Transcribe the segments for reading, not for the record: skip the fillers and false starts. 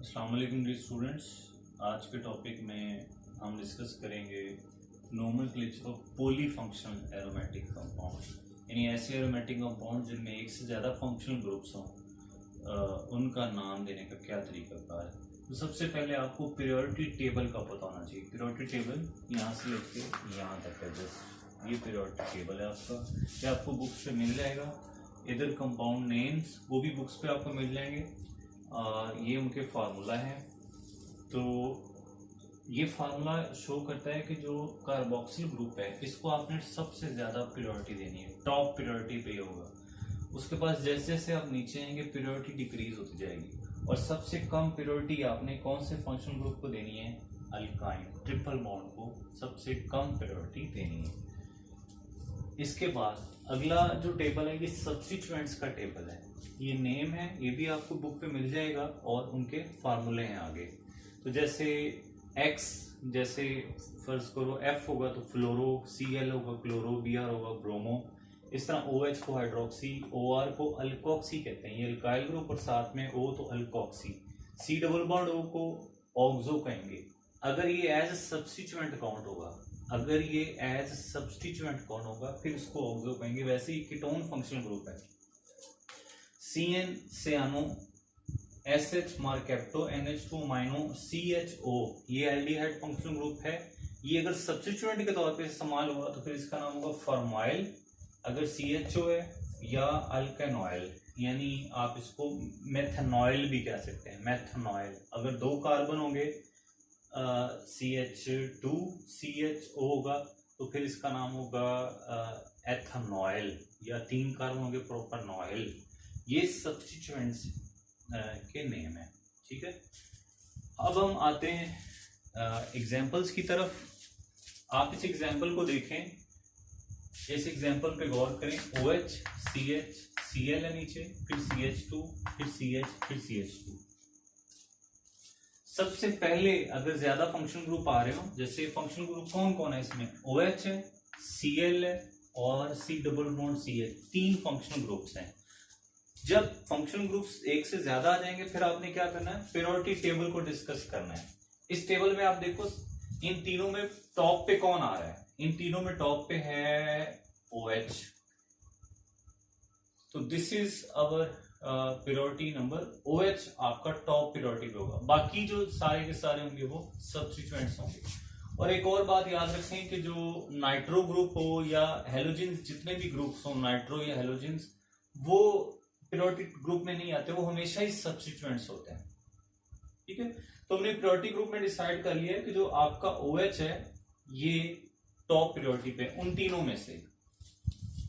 अस्सलाम वालेकुम dear students. आज के टॉपिक में हम डिस्कस करेंगे nomenclature of polyfunctional aromatic compound, यानी ऐसे एरोमेटिक कंपाउंड जिनमें एक से ज़्यादा फंक्शनल ग्रुप्स हों, उनका नाम देने का क्या तरीकाकार है। तो सबसे पहले आपको पीरियोडिक टेबल का पता होना चाहिए। पीरियोडिक टेबल यहाँ से लेके यहाँ तक है, जस्ट ये पीरियोडिक टेबल है आपका, ये आपको बुक्स पे मिल जाएगा। इधर कंपाउंड नेम्स वो भी बुक्स पे आपको मिल जाएंगे। ये उनके फार्मूला है। तो ये फार्मूला शो करता है कि जो कार्बोक्सिल ग्रुप है इसको आपने सबसे ज़्यादा प्रायोरिटी देनी है, टॉप प्रायोरिटी पे होगा। उसके पास जैसे जैसे आप नीचे आएंगे प्रायोरिटी डिक्रीज होती जाएगी, और सबसे कम प्रायोरिटी आपने कौन से फंक्शनल ग्रुप को देनी है? अल्काइन ट्रिपल बॉन्ड को सबसे कम प्रायोरिटी देनी है। इसके बाद अगला जो टेबल है ये सब्स्टिट्यूएंट्स का टेबल है। ये नेम है, ये भी आपको बुक पे मिल जाएगा और उनके फार्मूले हैं आगे। तो जैसे X, जैसे फर्ज करो F होगा तो फ्लोरो, Cl होगा क्लोरो, Br होगा ब्रोमो। इस तरह OH को हाइड्रोक्सी, OR को अल्कोक्सी कहते हैं, ये अल्काइल ग्रुप, और साथ में O तो alkoxy. C double bond O को ऑक्सो कहेंगे। अगर ये एज सब्स्टिट्यूएंट काउंट होगा, अगर ये एज सब्स्टिट्यूएंट काउंट होगा फिर उसको ऑक्सो कहेंगे। वैसे ही कीटोन फंक्शनल ग्रुप है। CN सियानो, SH मार्केप्टो, NH2 amino, CHO ये एल्डिहाइड फंक्शनल ग्रुप है। ये अगर सब्स्टिट्यूएंट के तौर पे इस्तेमाल हुआ तो फिर इसका नाम होगा फॉर्माइल। अगर CHO है या अल्केनॉइल, यानी आप इसको मेथनॉइल भी कह सकते हैं, मेथनॉइल। अगर दो कार्बन होंगे CH2 CHO होगा तो फिर इसका नाम होगा एथनॉइल, या तीन कार्बन होंगे प्रोपेनॉइल। ये सब्स्टिट्यूएंट्स के नेम है, ठीक है। अब हम आते हैं एग्जाम्पल्स की तरफ। आप इस एग्जाम्पल को देखें, इस एग्जाम्पल पे गौर करें। OH CH Cl है नीचे, फिर CH2, फिर CH, फिर CH2। सबसे पहले अगर ज्यादा फंक्शनल ग्रुप आ रहे हो, जैसे फंक्शनल ग्रुप कौन कौन है इसमें? OH है, Cl है और C डबल बॉन्ड C है, तीन फंक्शनल ग्रुप्स हैं। जब फंक्शनल ग्रुप्स एक से ज्यादा आ जाएंगे फिर आपने क्या करना है? प्रायोरिटी टेबल को डिस्कस करना है। इस टेबल में आप देखो इन तीनों में टॉप पे कौन आ रहा है? इन तीनों में टॉप पे है OH। तो this is our priority number. OH आपका टॉप प्रायोरिटी पे होगा, बाकी जो सारे के सारे होंगे वो सब्स्टिट्यूएंट्स होंगे। और एक और बात याद रखें कि जो नाइट्रो ग्रुप हो या हेलोजेंस, जितने भी ग्रुप्स हो नाइट्रो या हेलोजेंस, वो प्रायोरिटी ग्रुप में नहीं आते, वो हमेशा ही सब्स्टिट्यूएंट्स होते हैं, ठीक है। तो हमने प्रायोरिटी ग्रुप में डिसाइड कर लिया है कि जो आपका OH है ये टॉप प्रायोरिटी पे उन तीनों में से,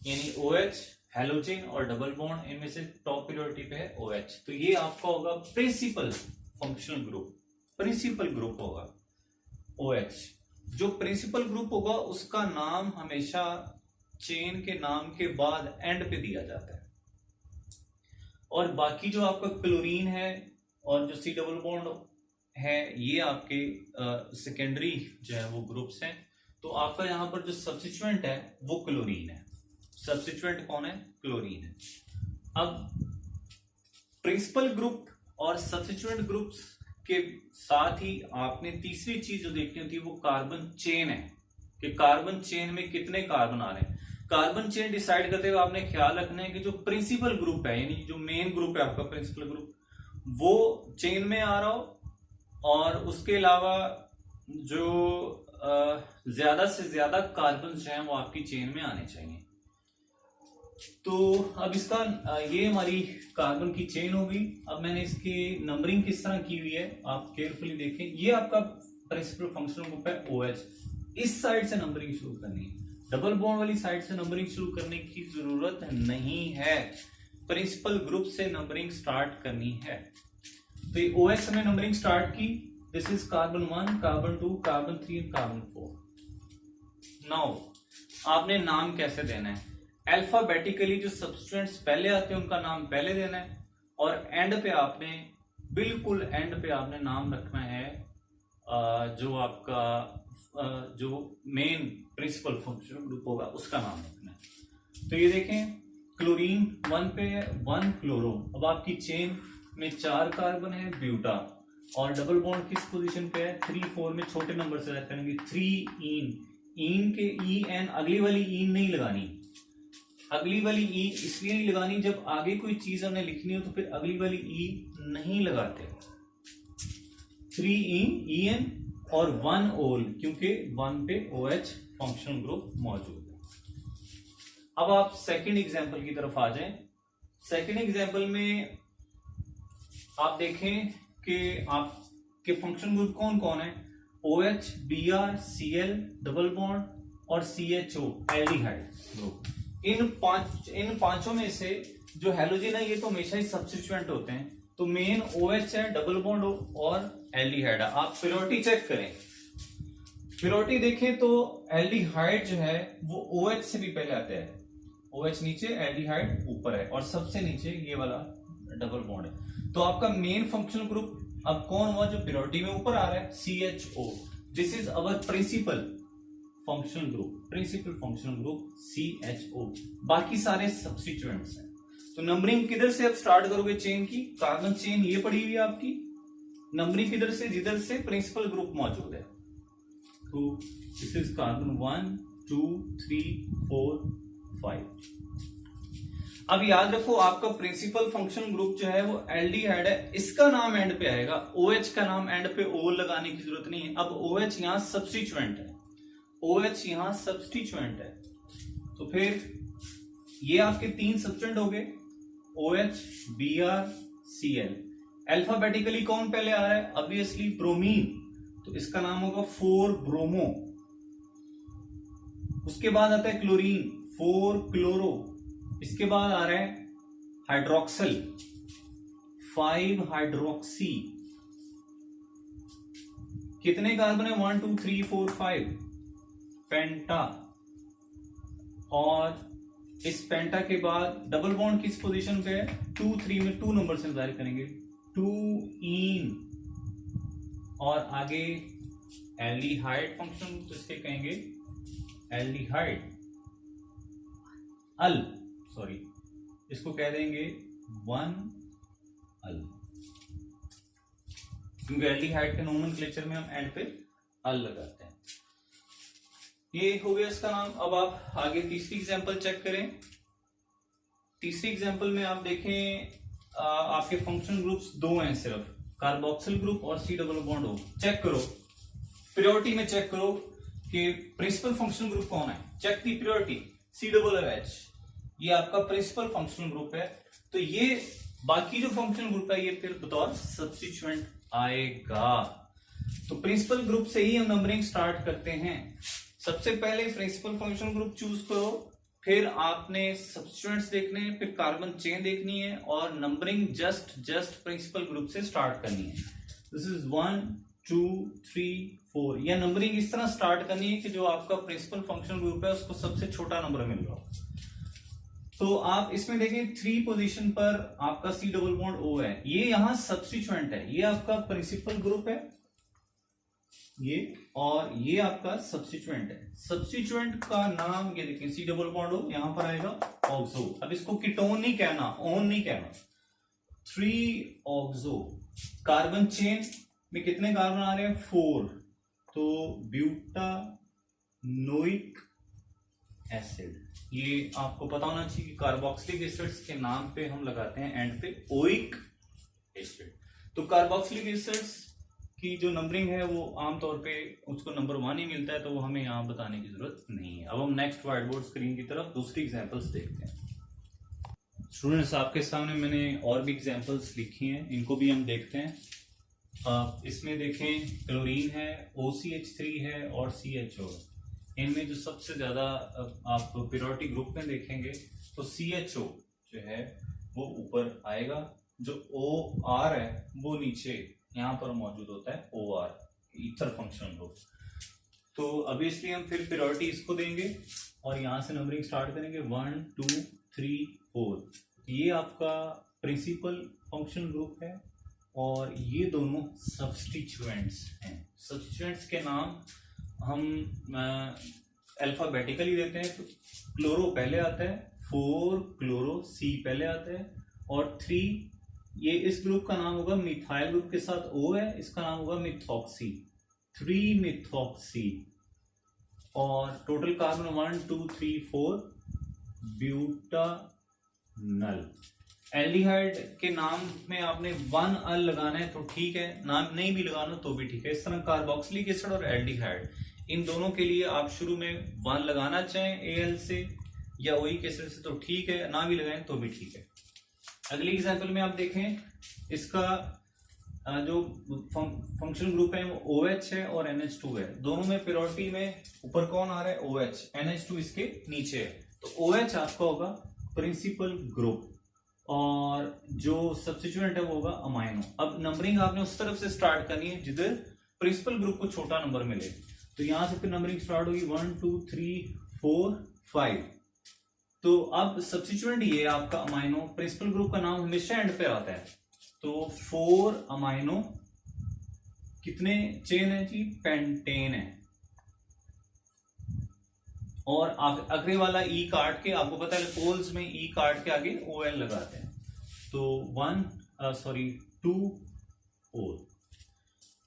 यानी OH, हेलोजन और डबल बॉन्ड, इनमें से टॉप प्रायोरिटी पे है OH। तो ये आपका होगा principal functional group, principal group होगा OH। जो प्रिंसिपल ग्रुप होगा उसका नाम हमेशा चेन के नाम के बाद एंड पे दिया जाता है। और बाकी जो आपका क्लोरीन है और जो C डबल बॉन्ड है ये आपके सेकेंडरी जो है वो ग्रुप्स हैं। तो आपका यहाँ पर जो सब्स्टिट्यूएंट है वो क्लोरीन है। सब्स्टिट्यूएंट कौन है? क्लोरीन है। अब प्रिंसिपल ग्रुप और सब्स्टिट्यूएंट ग्रुप्स के साथ ही आपने तीसरी चीज जो देखनी होती है वो कार्बन चेन है, कि कार्बन चेन में कितने कार्बन आ रहे हैं। कार्बन चेन डिसाइड करते हुए आपने ख्याल रखना है कि जो प्रिंसिपल ग्रुप है, यानी जो मेन ग्रुप है आपका प्रिंसिपल ग्रुप, वो चेन में आ रहा हो, और उसके अलावा जो ज्यादा से ज्यादा कार्बन जो है वो आपकी चेन में आने चाहिए। तो अब इसका ये हमारी कार्बन की चेन होगी। अब मैंने इसकी नंबरिंग किस तरह की हुई है आप केयरफुली देखें। ये आपका प्रिंसिपल फंक्शनल ग्रुप है OH। इस साइड से नंबरिंग शुरू करनी है, डबल बॉन्ड वाली साइड से नंबरिंग शुरू करने की जरूरत नहीं है, प्रिंसिपल ग्रुप से नंबरिंग स्टार्ट करनी है। तो ये OH में नंबरिंग स्टार्ट की। This is carbon 1, carbon 2, carbon 3 and carbon 4। Now आपने नाम कैसे देना है? अल्फाबेटिकली जो सब्स्टिट्यूएंट्स पहले आते हैं उनका नाम पहले देना है, और एंड पे आपने, बिल्कुल एंड पे आपने नाम रखना है जो आपका जो मेन प्रिंसिपल फंक्शनल ग्रुप होगा उसका नाम रखना है। तो ये देखें क्लोरीन 1 पे है, 1 क्लोरो। अब आपकी चेन में 4 कार्बन है ब्यूटा, और डबल बॉन्ड किस पोजीशन पे है, 3 4 में छोटे नंबर से ऐड करेंगे, 3 इन के ई एन अगली वाली इन नहीं लगानी, अगली वाली ई इसलिए नहीं लगानी, जब आगे कोई चीज हमने लिखनी हो तो फिर अगली वाली ई नहीं लगाते। 3 ई एन और 1 ओल, क्योंकि 1 पे OH फंक्शनल ग्रुप मौजूद है। अब आप सेकंड एग्जांपल की तरफ आ जाएं। सेकंड एग्जांपल में आप देखें कि आपके फंक्शनल ग्रुप कौन कौन है, OH, Br, Cl double bond और CHO एल्डिहाइड ग्रुप। इन पांचों में से जो हैलोजन है ये तो हमेशा ही सब्स्टिट्यूएंट होते हैं, तो मेन OH है, डबल बॉन्ड और एल्डिहाइड है। आप प्योरिटी चेक करें, प्योरिटी देखें तो एल्डिहाइड जो है वो OH से भी पहले आता है, OH नीचे एल्डिहाइड ऊपर है और सबसे नीचे ये वाला डबल बॉन्ड है। तो आपका मेन फंक्शनल ग्रुप अब कौन हुआ जो प्योरिटी में ऊपर आ रहा है, CHO। This is our principal functional group, principal functional group CHO, बाकी सारे सब्स्टिट्यूएंट्स हैं। तो नंबरिंग किधर से अब स्टार्ट करोगे चेन की, कार्बन चेन ये पड़ी हुई है आपकी, नंबरिंग किधर से, जिधर से प्रिंसिपल ग्रुप मौजूद है। तो दिस इज कार्बन 1 2 3 4 5। अब याद रखो आपका प्रिंसिपल फंक्शनल ग्रुप जो है वो एल्डिहाइड है, इसका नाम एंड पे आएगा, OH का नाम एंड पे O लगाने की जरूरत नहीं है। अब OH यहां सब्स्टिट्यूएंट है, OH यहां सब्स्टिट्यूएंट है, तो फिर ये आपके 3 सब्स्टिट्यूएंट हो गए, OH, Br, Cl। अल्फाबेटिकली कौन पहले आ रहा है, ऑब्वियसली ब्रोमीन, तो इसका नाम होगा 4 ब्रोमो। उसके बाद आता है क्लोरीन, 4 क्लोरो। इसके बाद आ रहा है हाइड्रोक्सल, 5 हाइड्रोक्सी। कितने कार्बन है, 1 2 3 4 5, पेंटा। और इस पेंटा के बाद डबल बॉन्ड किस पोजीशन पे है, 2 3 में 2 नंबर से जाहिर करेंगे, 2 इन। और आगे एल्डिहाइड फंक्शन जिसके कहेंगे एल्डिहाइड अल, सॉरी इसको कह देंगे 1 अल, क्योंकि एल्डिहाइड के नोमेनक्लेचर में हम एंड पे अल लगाते हैं। ये हो गया इसका नाम। अब आप आगे तीसरी एग्जांपल चेक करें। तीसरी एग्जांपल में आप देखें आपके फंक्शनल ग्रुप्स 2 हैं सिर्फ, कार्बोक्सिल ग्रुप और C double bond O। Check करो प्योरिटी में, चेक करो कि प्रिंसिपल फंक्शनल ग्रुप कौन है, check the purity, C double OH, ये आपका प्रिंसिपल फंक्शनल ग्रुप है। तो ये बाकी जो फंक्शनल ग्रुप है ये फिर बतौर सब्स्टिट्यूएंट आएगा। तो प्रिंसिपल ग्रुप से ही हम नंबरिंग स्टार्ट करते हैं। सबसे पहले प्रिंसिपल फंक्शनल ग्रुप चूज करो, फिर आपने सब्स्टिट्यूएंट्स देखने हैं, फिर कार्बन चेन देखनी है और नंबरिंग जस्ट प्रिंसिपल ग्रुप से स्टार्ट करनी है। This is 1 2 3 4। यह नंबरिंग इस तरह स्टार्ट करनी है कि जो आपका प्रिंसिपल फंक्शनल ग्रुप है उसको सबसे छोटा नंबर मिल रहा हो। तो आप इसमें देखें 3 पोजीशन पर आपका C डबल बॉन्ड O है, ये यहां सब्स्टिट्यूएंट है, ये आपका प्रिंसिपल ग्रुप है ये, और ये आपका सब्स्टिट्यूएंट है। सब्स्टिट्यूएंट का नाम ये देखें, C डबल बॉन्ड O, यहां पर आएगा ऑक्सो। अब इसको कीटोन नहीं कहना, ओन नहीं कहना, 3 ऑक्सो। कार्बन चेन में कितने कार्बन आ रहे हैं, 4, तो ब्यूटानोइक एसिड। ये आपको पता होना चाहिए कि कार्बोक्सिलिक एसिड्स के नाम पे हम लगाते हैं एंड पे ओइक एसिड। तो कार्बोक्सिलिक एसिड्स की जो नंबरिंग है वो आमतौर पे उसको नंबर 1 ही मिलता है, तो वो हमें यहाँ बताने की जरूरत नहीं है। अब हम नेक्स्ट व्हाइट बोर्ड स्क्रीन की तरफ दूसरी एग्जांपल्स देखते हैं। स्टूडेंट्स आपके सामने मैंने और भी एग्जांपल्स लिखी हैं, इनको भी हम देखते हैं। इसमें देखें क्लोरीन है, OCH3 है और CHO। इनमें जो सबसे ज्यादा आप प्योरिटी ग्रुप में देखेंगे तो CHO जो है वो ऊपर आएगा, जो OR है वो नीचे यहाँ पर मौजूद होता है, OR ईथर फंक्शनल ग्रुप। तो अभी इसलिए हम फिर प्योरिटी इसको देंगे और यहां से नंबरिंग स्टार्ट करेंगे 1 2 3 4। ये आपका प्रिंसिपल फंक्शनल ग्रुप है और ये दोनों सब्स्टिट्यूएंट्स हैं। सब्स्टिट्यूएंट्स के नाम हम अल्फाबेटिकली देते हैं। तो क्लोरो पहले आता है, 4 क्लोरो, C पहले आता है और 3 ये इस ग्रुप का नाम होगा मिथाइल ग्रुप के साथ O है, इसका नाम होगा मिथॉक्सी, 3 मिथॉक्सी। और टोटल कार्बन 1 2 3 4 ब्यूटानल। एल्डिहाइड के नाम में आपने 1 अल लगाना है तो ठीक है, नाम नहीं भी लगाना तो भी ठीक है। इस तरह कार्बोक्सिलिक एसिड और एल्डिहाइड इन दोनों के लिए आप शुरू में 1 लगाना चाहें Al से या ओइक एसिड से तो ठीक है, ना भी लगाएं तो भी ठीक है। अगली एग्जांपल में आप देखें, इसका जो फंक्शनल ग्रुप है वो OH है और NH2 है। दोनों में प्योरिटी में ऊपर कौन आ रहा है? OH, NH2 इसके नीचे है। तो OH आपका होगा प्रिंसिपल ग्रुप और जो सब्स्टिट्यूएंट है वो होगा अमाइनो। अब नंबरिंग आपने उस तरफ से स्टार्ट करनी है जिधर प्रिंसिपल ग्रुप को छोटा नंबर मिले। तो यहां से फिर नंबरिंग स्टार्ट होगी 1 2 3 4 5। तो अब सब्स्टिट्यूएंट ये आपका अमाइनो, प्रिंसिपल ग्रुप का नाम हमेशा एंड पे आता है। तो 4 अमाइनो, कितने चेन है जी? पेंटेन है। और अगले वाला ई काट के, आपको पता है पोल्स में ई काट के आगे OL लगाते हैं। तो 2 4।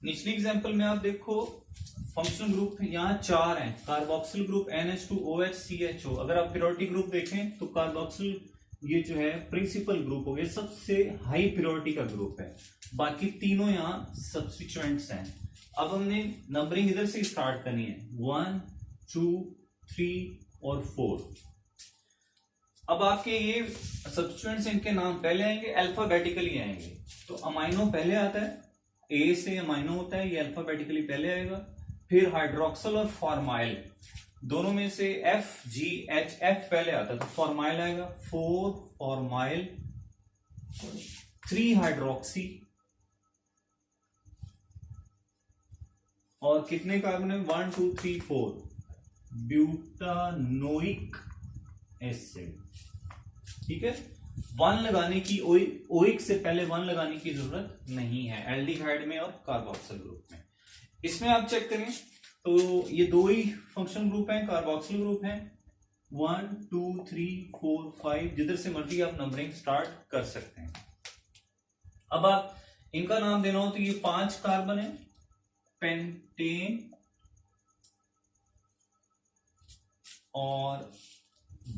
निचली एग्जांपल में आप देखो, फंक्शनल ग्रुप यहाँ 4 हैं। Carboxyl group NH2OH CHO। अगर आप प्योरिटी ग्रुप देखें तो कार्बोक्सिल ये जो है प्रिंसिपल ग्रुप हो गया, सबसे हाई प्योरिटी का ग्रुप है। बाकी तीनों यहाँ सब्स्टिट्यूएंट्स हैं। अब हमने नंबरिंग इधर से स्टार्ट करनी है 1 2 3 और 4। अब आपके ये सब्स्टिट्यूएंट्स, इनके नाम पहले आएंगे, अल्फाबेटिकली आएंगे। तो अमाइनो पहले आता है, A से अमाइनो होता है, ये अल्फाबेटिकली पहले आएगा। फिर हाइड्रोक्सिल और फॉर्माइल, दोनों में से FGHF पहले आता है तो फॉर्माइल आएगा। 4 फॉर्माइल, 3 हाइड्रोक्सी और कितने कार्बन है? 1 2 3 4 ब्यूटानोइक एसिड। ठीक है, 1 लगाने की, ओइक से पहले 1 लगाने की जरूरत नहीं है एल्डिहाइड में और कार्बोक्सिल ग्रुप में। इसमें आप चेक करें तो ये 2 ही फंक्शनल ग्रुप हैं, कार्बोक्सिल ग्रुप हैं। 1 2 3 4 5, जिधर से मर्जी आप नंबरिंग स्टार्ट कर सकते हैं। अब आप इनका नाम देना हो तो ये 5 कार्बन है, पेंटेन, और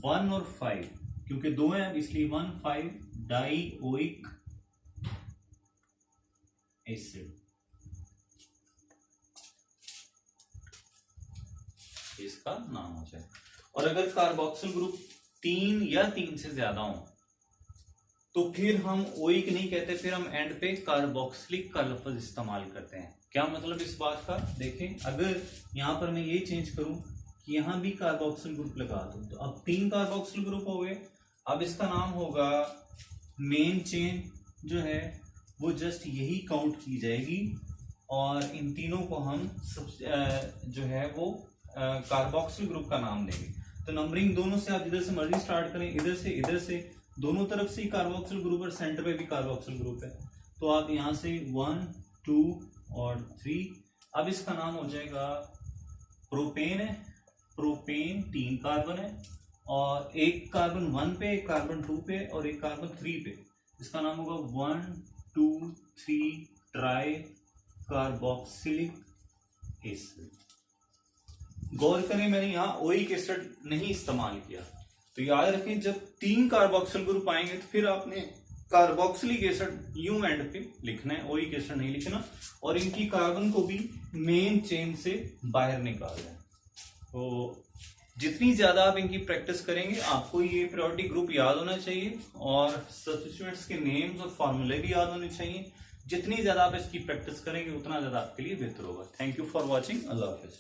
1 और 5, क्योंकि 2 हैं इसलिए 1 5 डाइओइक एसिड। इसका नाम हो जाए। और अगर कार्बोक्सिल ग्रुप 3 या 3 से ज्यादा हो तो फिर हम ओइक नहीं कहते, फिर हम एंड पे कार्बोक्सिलिक का लफ्ज इस्तेमाल करते हैं। क्या मतलब इस बात का? देखें, अगर यहां पर मैं ये चेंज करूं कि यहां भी कार्बोक्सिल ग्रुप लगा दूं तो अब 3 कार्बोक्सिल ग्रुप हो गए। अब इसका नाम होगा मेन चेन जो है वो जस्ट यही काउंट की जाएगी और इन तीनों को हम जो है वो कार्बोक्सिल ग्रुप का नाम देंगे। तो नंबरिंग दोनों से आप जिधर से मर्जी स्टार्ट करें, इधर से दोनों तरफ से कार्बोक्सिल ग्रुप और सेंटर पे भी कार्बोक्सिल ग्रुप है। तो आप यहां से 1 2 और 3। अब इसका नाम हो जाएगा प्रोपेन है। प्रोपेन 3 कार्बन है और एक कार्बन 1 पे, एक कार्बन 2 पे और एक कार्बन 3 पे। इसका नाम होगा 1 2 3 ट्राई कार्बोक्सिलिक एसिड। गौर करें, मैंने यहाँ ओइक एसिड नहीं इस्तेमाल किया। तो याद रखें, जब 3 कार्बोक्सिल ग्रुप आएंगे तो फिर आपने कार्बोक्सिलिक एसिड यूं एंड पे लिखना है, ओइक एसिड नहीं लिखना। और इनकी कार्बन को भी मेन चेन से बाहर निकालना है। तो जितनी ज्यादा आप इनकी प्रैक्टिस करेंगे, आपको ये प्योरिटी ग्रुप याद होना चाहिए और सब्स्टिट्यूएंट्स के नेम्स और फॉर्मूले भी याद होने चाहिए। जितनी ज्यादा आप इसकी प्रैक्टिस करेंगे उतना ज्यादा आपके लिए बेहतर होगा। Thank you for watching. Allah Hafiz.